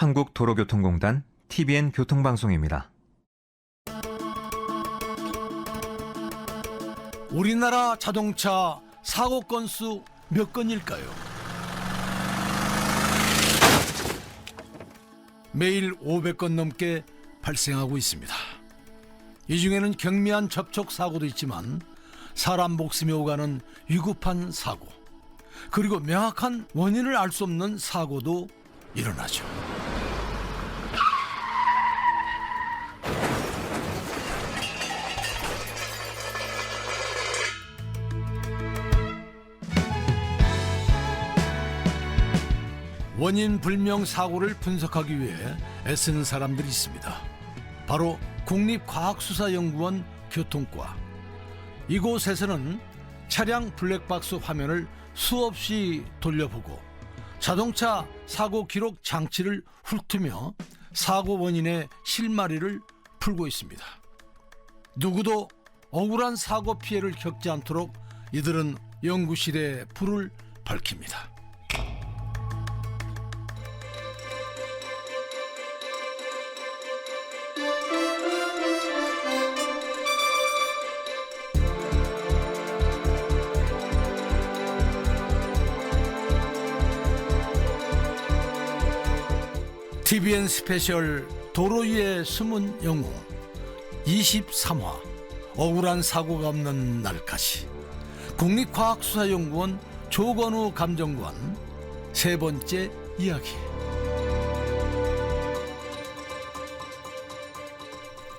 한국도로교통공단 TBN 교통방송입니다. 우리나라 자동차 사고 건수 몇 건일까요? 매일 500건 넘게 발생하고 있습니다. 이 중에는 경미한 접촉 사고도 있지만 사람 목숨이 오가는 위급한 사고, 그리고 명확한 원인을 알 수 없는 사고도 일어나죠. 원인 불명 사고를 분석하기 위해 애쓰는 사람들이 있습니다. 바로 국립과학수사연구원 교통과. 이곳에서는 차량 블랙박스 화면을 수없이 돌려보고 자동차 사고 기록 장치를 훑으며 사고 원인의 실마리를 풀고 있습니다. 누구도 억울한 사고 피해를 겪지 않도록 이들은 연구실에 불을 밝힙니다. TBN 스페셜 도로 위의 숨은 영웅 23화 억울한 사고가 없는 날까지, 국립과학수사연구원 조건우 감정관 세 번째 이야기.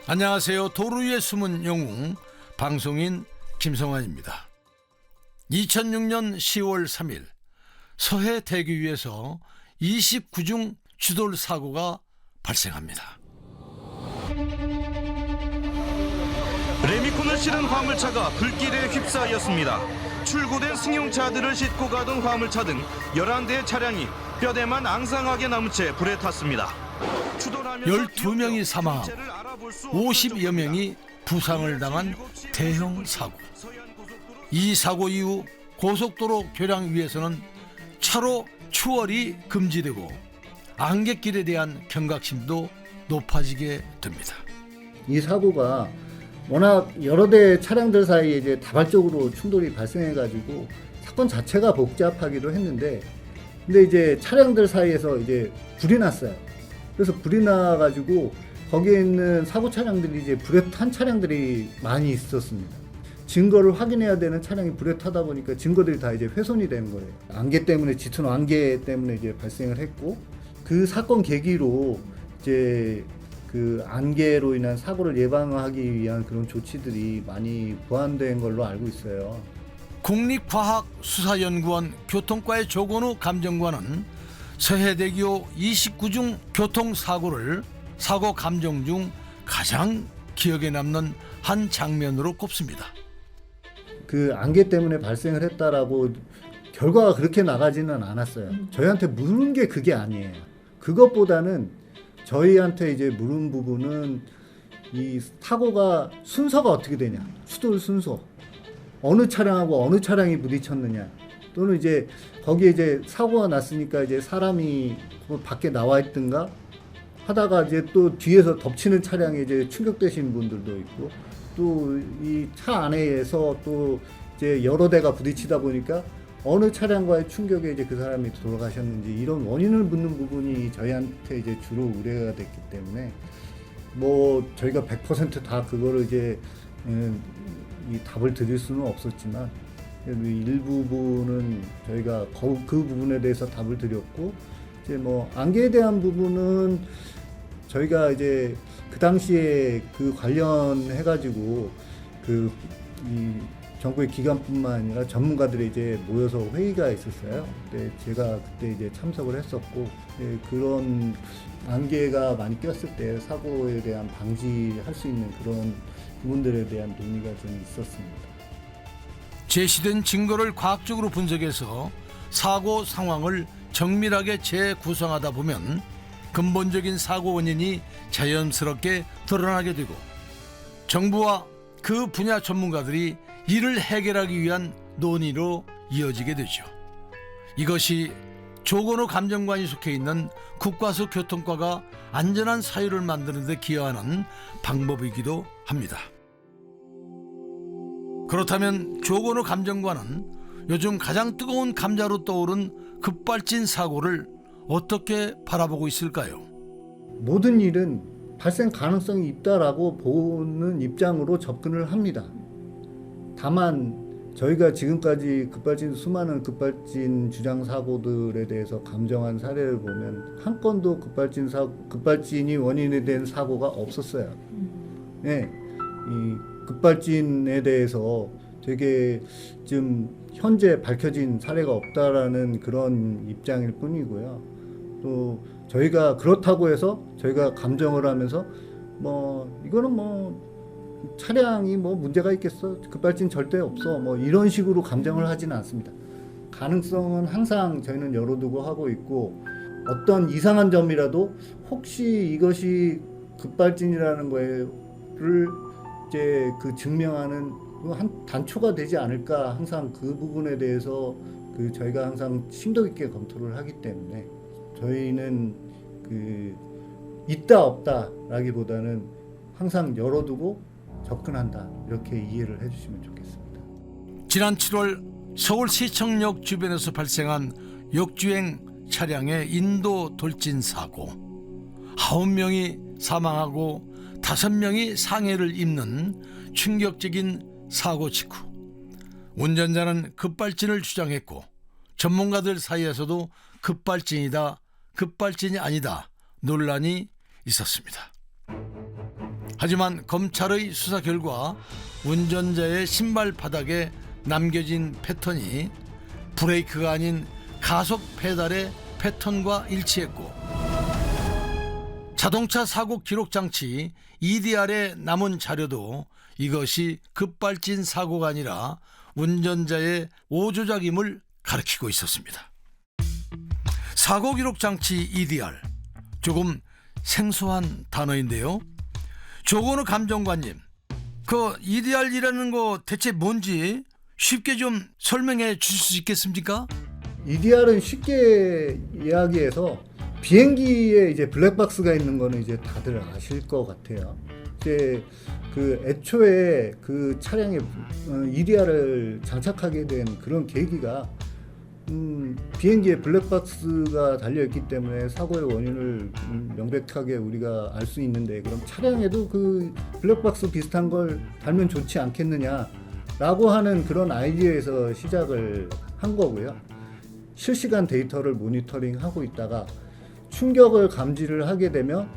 안녕하세요. 도로 위의 숨은 영웅 방송인 김성환입니다. 2006년 10월 3일 서해 대교 위에서 29중 추돌 사고가 발생합니다. 레미콘을 실은 화물차가 불길에 휩싸였습니다. 출고된 승용차들을 싣고 가던 화물차 등 11대의 차량이 뼈대만 앙상하게 남은 채 불에 탔습니다. 12명이 사망하고 50여 명이 부상을 당한 대형 사고. 이 사고 이후 고속도로 교량 위에서는 차로 추월이 금지되고 안갯길에 대한 경각심도 높아지게 됩니다. 이 사고가 워낙 여러 대 차량들 사이에 이제 다발적으로 충돌이 발생해가지고 사건 자체가 복잡하기도 했는데, 근데 이제 차량들 사이에서 이제 불이 났어요. 그래서 불이 나가지고 거기에 있는 사고 차량들이 이제 불에 탄 차량들이 많이 있었습니다. 증거를 확인해야 되는 차량이 불에 타다 보니까 증거들이 다 이제 훼손이 된 거예요. 안개 때문에, 짙은 안개 때문에 이제 발생을 했고, 그 사건 계기로 이제 그 안개로 인한 사고를 예방하기 위한 그런 조치들이 많이 보완된 걸로 알고 있어요. 국립과학수사연구원 교통과의 조건우 감정관은 서해대교 29중 교통사고를 사고 감정 중 가장 기억에 남는 한 장면으로 꼽습니다. 그 안개 때문에 발생을 했다라고 결과가 그렇게 나가지는 않았어요. 저희한테 물은 게 그게 아니에요. 그것보다는 저희한테 이제 물은 부분은 이 사고가 순서가 어떻게 되냐, 추돌 순서, 어느 차량하고 어느 차량이 부딪혔느냐, 또는 이제 거기에 이제 사고가 났으니까 이제 사람이 밖에 나와 있든가 하다가 이제 또 뒤에서 덮치는 차량에 이제 충격되신 분들도 있고, 또 이 차 안에서 또 이제 여러 대가 부딪히다 보니까 어느 차량과의 충격에 이제 그 사람이 돌아가셨는지, 이런 원인을 묻는 부분이 저희한테 이제 주로 의뢰가 됐기 때문에 뭐 저희가 100% 다 그거를 이제 이 답을 드릴 수는 없었지만 일부분은 저희가 그 부분에 대해서 답을 드렸고, 이제 뭐 안개에 대한 부분은 저희가 이제 그 당시에 그 관련해 가지고 그 이 정부의 기관뿐만 아니라 전문가들이 이제 모여서 회의가 있었어요. 근데 제가 그때 이제 참석을 했었고, 그런 안개가 많이 꼈을 때 사고에 대한 방지할 수 있는 그런 부분들에 대한 논의가 좀 있었습니다. 제시된 증거를 과학적으로 분석해서 사고 상황을 정밀하게 재구성하다 보면 근본적인 사고 원인이 자연스럽게 드러나게 되고, 정부와 그 분야 전문가들이 이를 해결하기 위한 논의로 이어지게 되죠. 이것이 조건호 감정관이 속해 있는 국과수 교통과가 안전한 사유를 만드는 데 기여하는 방법이기도 합니다. 그렇다면 조건호 감정관은 요즘 가장 뜨거운 감자로 떠오른 급발진 사고를 어떻게 바라보고 있을까요? 모든 일은 발생 가능성이 있다라고 보는 입장으로 접근을 합니다. 다만 저희가 지금까지 수많은 급발진 주장 사고들에 대해서 감정한 사례를 보면 한 건도 급발진이 원인이 된 사고가 없었어요. 네, 이 급발진에 대해서 되게 좀 현재 밝혀진 사례가 없다라는 그런 입장일 뿐이고요. 또 저희가 그렇다고 해서 저희가 감정을 하면서 이거는 차량이 문제가 있겠어, 급발진 절대 없어, 이런 식으로 감정을 하지는 않습니다. 가능성은 항상 저희는 열어두고 하고 있고, 어떤 이상한 점이라도 혹시 이것이 급발진이라는 거를 이제 그 증명하는 한 단초가 되지 않을까, 항상 그 부분에 대해서 저희가 항상 심도 있게 검토를 하기 때문에 저희는 있다 없다라기보다는 항상 열어두고 접근한다, 이렇게 이해를 해주시면 좋겠습니다. 지난 7월 서울시청역 주변에서 발생한 역주행 차량의 인도 돌진 사고, 9명이 사망하고 5명이 상해를 입는 충격적인 사고 직후 운전자는 급발진을 주장했고, 전문가들 사이에서도 급발진이다, 급발진이 아니다 논란이 있었습니다. 하지만 검찰의 수사 결과 운전자의 신발 바닥에 남겨진 패턴이 브레이크가 아닌 가속 페달의 패턴과 일치했고, 자동차 사고 기록 장치 EDR에 남은 자료도 이것이 급발진 사고가 아니라 운전자의 오조작임을 가리키고 있었습니다. 사고 기록 장치 EDR, 조금 생소한 단어인데요. 조건호 감정관님, 그 EDR이라는 거 대체 뭔지 쉽게 좀 설명해 주실 수 있겠습니까? EDR은 쉽게 이야기해서 비행기에 이제 블랙박스가 있는 거는 이제 다들 아실 것 같아요. 이제 애초에 그 차량에 EDR을 장착하게 된 그런 계기가 비행기에 블랙박스가 달려있기 때문에 사고의 원인을 명백하게 우리가 알 수 있는데, 그럼 차량에도 그 블랙박스 비슷한 걸 달면 좋지 않겠느냐라고 하는 그런 아이디어에서 시작을 한 거고요. 실시간 데이터를 모니터링하고 있다가 충격을 감지를 하게 되면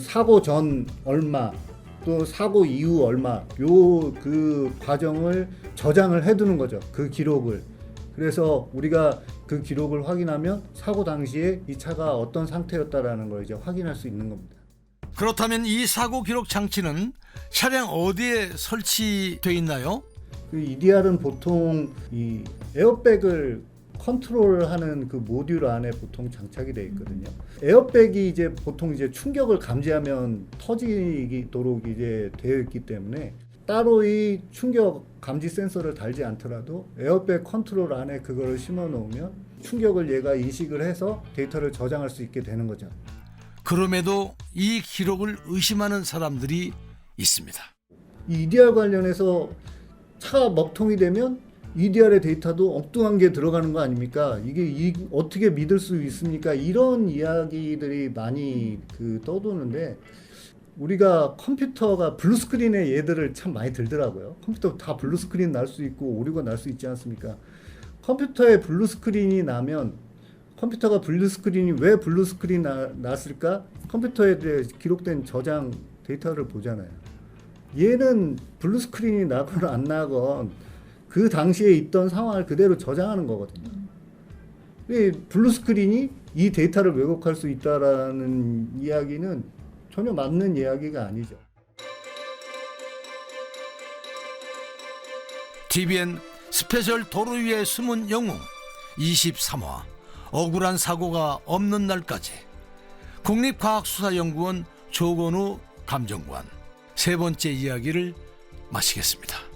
사고 전 얼마, 또 사고 이후 얼마, 그 과정을 저장을 해두는 거죠. 그 기록을. 그래서 우리가 그 기록을 확인하면 사고 당시에 이 차가 어떤 상태였다라는 걸 이제 확인할 수 있는 겁니다. 그렇다면 이 사고 기록 장치는 차량 어디에 설치되어 있나요? 그 EDR은 보통 이 에어백을 컨트롤하는 그 모듈 안에 보통 장착이 되어 있거든요. 에어백이 이제 보통 이제 충격을 감지하면 터지도록 이제 되어 있기 때문에 따로 이 충격 감지 센서를 달지 않더라도 에어백 컨트롤 안에 그거를 심어 놓으면 충격을 얘가 인식을 해서 데이터를 저장할 수 있게 되는 거죠. 그럼에도 이 기록을 의심하는 사람들이 있습니다. 이 EDR 관련해서 차가 먹통이 되면 EDR의 데이터도 엉뚱한 게 들어가는 거 아닙니까? 이게 어떻게 믿을 수 있습니까? 이런 이야기들이 많이 떠도는데, 우리가 컴퓨터가 블루스크린에 얘들을 참 많이 들더라고요. 컴퓨터 다 블루스크린 날 수 있고 오류가 날 수 있지 않습니까? 컴퓨터에 블루스크린이 나면 컴퓨터가 블루스크린이 왜 블루스크린 났을까? 컴퓨터에 대해 기록된 저장 데이터를 보잖아요. 얘는 블루스크린이 나건 안 나건 그 당시에 있던 상황을 그대로 저장하는 거거든요. 블루스크린이 이 데이터를 왜곡할 수 있다라는 이야기는 전혀 맞는 이야기가 아니죠. TVN 스페셜 도로 위의 숨은 영웅 23화, 억울한 사고가 없는 날까지. 국립과학수사연구원 조건우 감정관, 세 번째 이야기를 마치겠습니다.